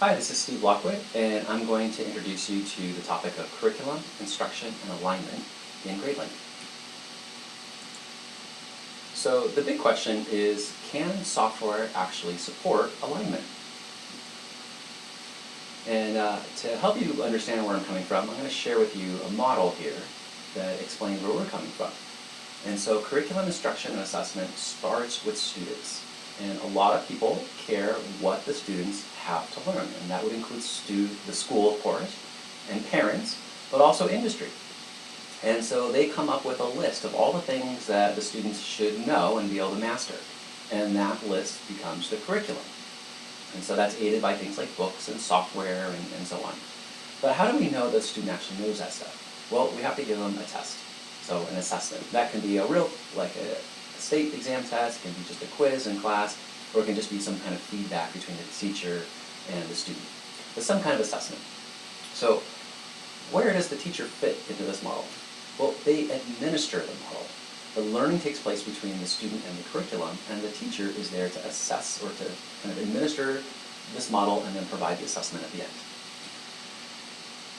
Hi, this is Steve Lockwood, and I'm going to introduce you to the topic of curriculum, instruction, and alignment in Gradelink. So the big question is, can software actually support alignment? And to help you understand where I'm coming from, I'm going to share with you a model here that explains where we're coming from. And so curriculum, instruction, and assessment starts with students. And a lot of people care what the students have to learn, and that would include the school, of course, and parents, but also industry. And so they come up with a list of all the things that the students should know and be able to master. And that list becomes the curriculum. And so that's aided by things like books and software and so on. But how do we know that the student actually knows that stuff? Well, we have to give them a test. So an assessment. That can be a real, like a state exam test, it can be just a quiz in class, or it can just be some kind of feedback between the teacher and the student. But some kind of assessment. So where does the teacher fit into this model? Well, they administer the model. The learning takes place between the student and the curriculum, and the teacher is there to assess or to kind of administer this model and then provide the assessment at the end.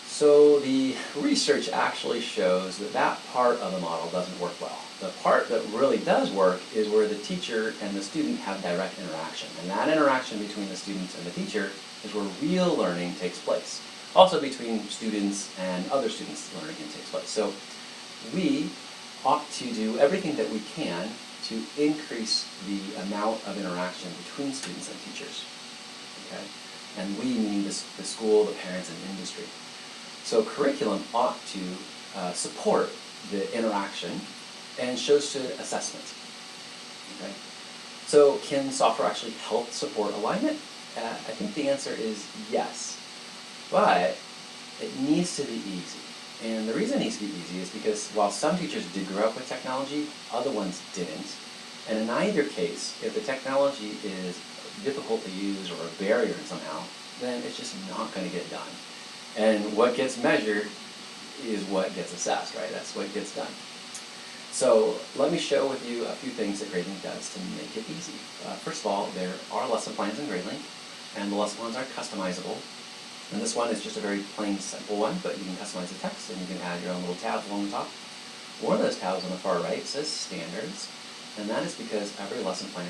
So the research actually shows that that part of the model doesn't work well. The part that really does work is where the teacher and the student have direct interaction. And that interaction between the student and the teacher is where real learning takes place. Also between students and other students, learning takes place. So we ought to do everything that we can to increase the amount of interaction between students and teachers. Okay? And we meaning the school, the parents, and industry. So curriculum ought to support the interaction and shows to assessment. Okay? So can software actually help support alignment? I think the answer is yes, but it needs to be easy. And the reason it needs to be easy is because while some teachers did grow up with technology, other ones didn't. And in either case, if the technology is difficult to use or a barrier somehow, then it's just not going to get done. And what gets measured is what gets assessed, right? That's what gets done. So let me share with you a few things that Gradelink does to make it easy. First of all, there are lesson plans in Gradelink, and the lesson plans are customizable. And this one is just a very plain, simple one, but you can customize the text and you can add your own little tabs along the top. One of those tabs on the far right says Standards, and that is because every lesson plan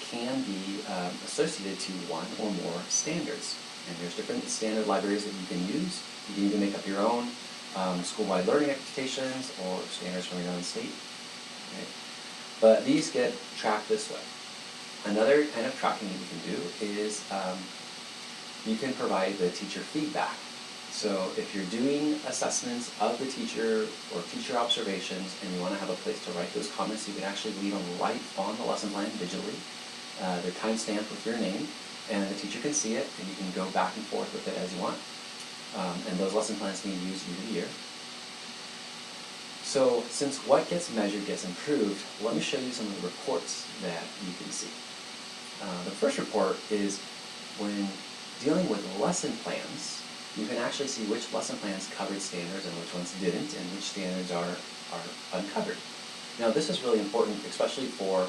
can be associated to one or more standards. And there's different standard libraries that you can use. You can even make up your own school-wide learning expectations or standards from your own state. Okay? But these get tracked this way. Another kind of tracking that you can do is you can provide the teacher feedback. So if you're doing assessments of the teacher or teacher observations and you want to have a place to write those comments, you can actually leave them right on the lesson plan digitally. They're time-stamped with your name, and the teacher can see it, and you can go back and forth with it as you want. And those lesson plans can be used year to year. So since what gets measured gets improved, let me show you some of the reports that you can see. The first report is when dealing with lesson plans, you can actually see which lesson plans covered standards and which ones didn't, and which standards are uncovered. Now this is really important, especially for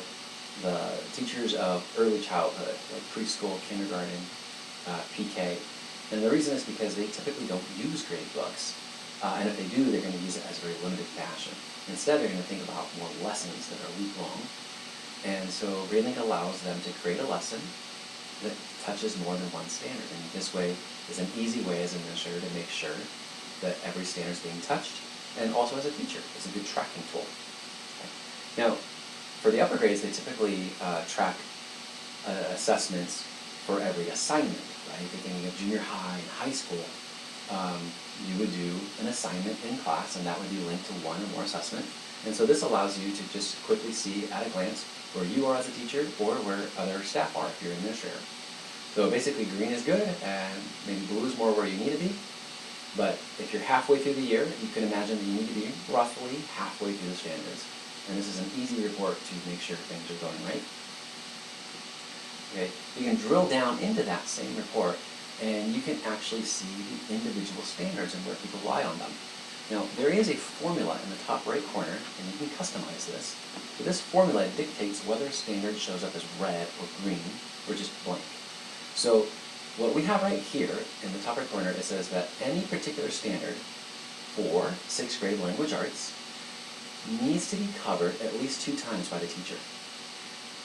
the teachers of early childhood, like preschool, kindergarten, PK. And the reason is because they typically don't use grade books. And if they do, they're going to use it as a very limited fashion. Instead, they're going to think about more lessons that are week-long. And so Gradelink allows them to create a lesson that touches more than one standard. And this way is an easy way as an administrator to make sure that every standard is being touched. And also as a teacher, it's a good tracking tool. Okay. Now, for the upper grades, they typically track assessments for every assignment, right? Beginning of junior high and high school, you would do an assignment in class, and that would be linked to one or more assessment. And so this allows you to just quickly see at a glance where you are as a teacher or where other staff are if you're an administrator. So basically green is good, and maybe blue is more where you need to be. But if you're halfway through the year, you can imagine that you need to be roughly halfway through the standards. And this is an easy report to make sure things are going right. Okay, you can drill down into that same report, and you can actually see the individual standards and where people rely on them. Now, there is a formula in the top right corner, and you can customize this. So this formula dictates whether a standard shows up as red or green, or just blank. So what we have right here in the top right corner, it says that any particular standard for 6th grade language arts needs to be covered at least 2 times by the teacher.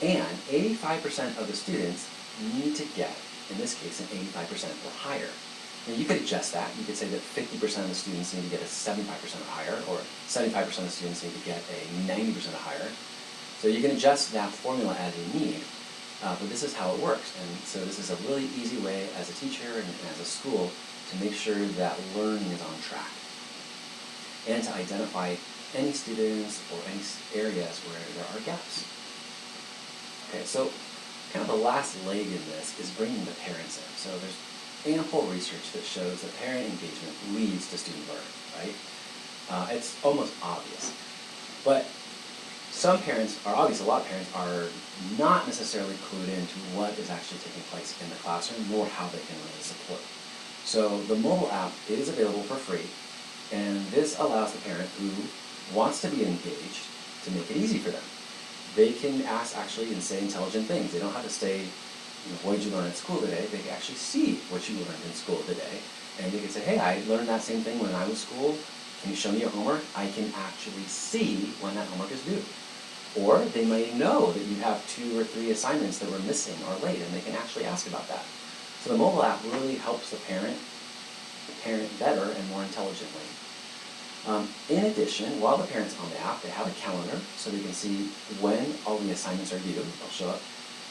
And 85% of the students need to get, in this case, an 85% or higher. Now you could adjust that. You could say that 50% of the students need to get a 75% or higher, or 75% of the students need to get a 90% or higher. So you can adjust that formula as you need, but this is how it works. And so this is a really easy way as a teacher and as a school to make sure that learning is on track and to identify any students or any areas where there are gaps. Okay, so kind of the last leg in this is bringing the parents in. So there's ample research that shows that parent engagement leads to student learning, right? It's almost obvious. But some parents are obvious, a lot of parents are not necessarily clued into what is actually taking place in the classroom, nor how they can really support. So the mobile app is available for free, and this allows the parent who wants to be engaged to make it easy for them. They can ask actually and say intelligent things. They don't have to say, what did you learn at school today? They can actually see what you learned in school today. And they can say, hey, I learned that same thing when I was in school. Can you show me your homework? I can actually see when that homework is due. Or they may know that you have 2 or 3 assignments that were missing or late, and they can actually ask about that. So the mobile app really helps the parent better and more intelligently. In addition, while the parent's on the app, they have a calendar so they can see when all the assignments are due. They'll show up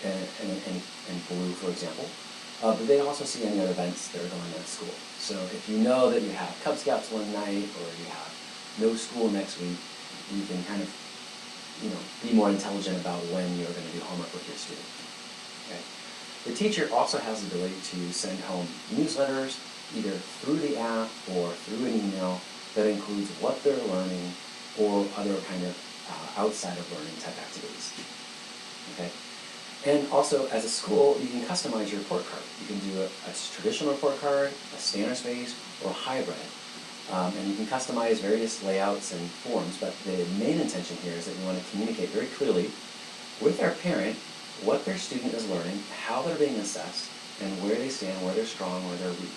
in blue, for example. But they also see any other events that are going on at school. So if you know that you have Cub Scouts one night or you have no school next week, you can kind of be more intelligent about when you're going to do homework with your student. Okay. The teacher also has the ability to send home newsletters either through the app or through an email that includes what they're learning or other kind of outside of learning type activities. Okay? And also, as a school, you can customize your report card. You can do a traditional report card, a standard space, or hybrid. And you can customize various layouts and forms, but the main intention here is that you want to communicate very clearly with our parent what their student is learning, how they're being assessed, and where they stand, where they're strong, where they're weak.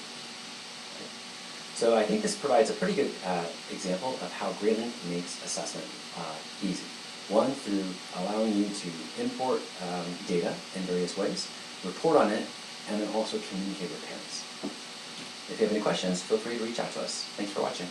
Okay. So I think this provides a pretty good example of how Gradelink makes assessment easy. One, through allowing you to import data in various ways, report on it, and then also communicate with parents. If you have any questions, feel free to reach out to us. Thanks for watching.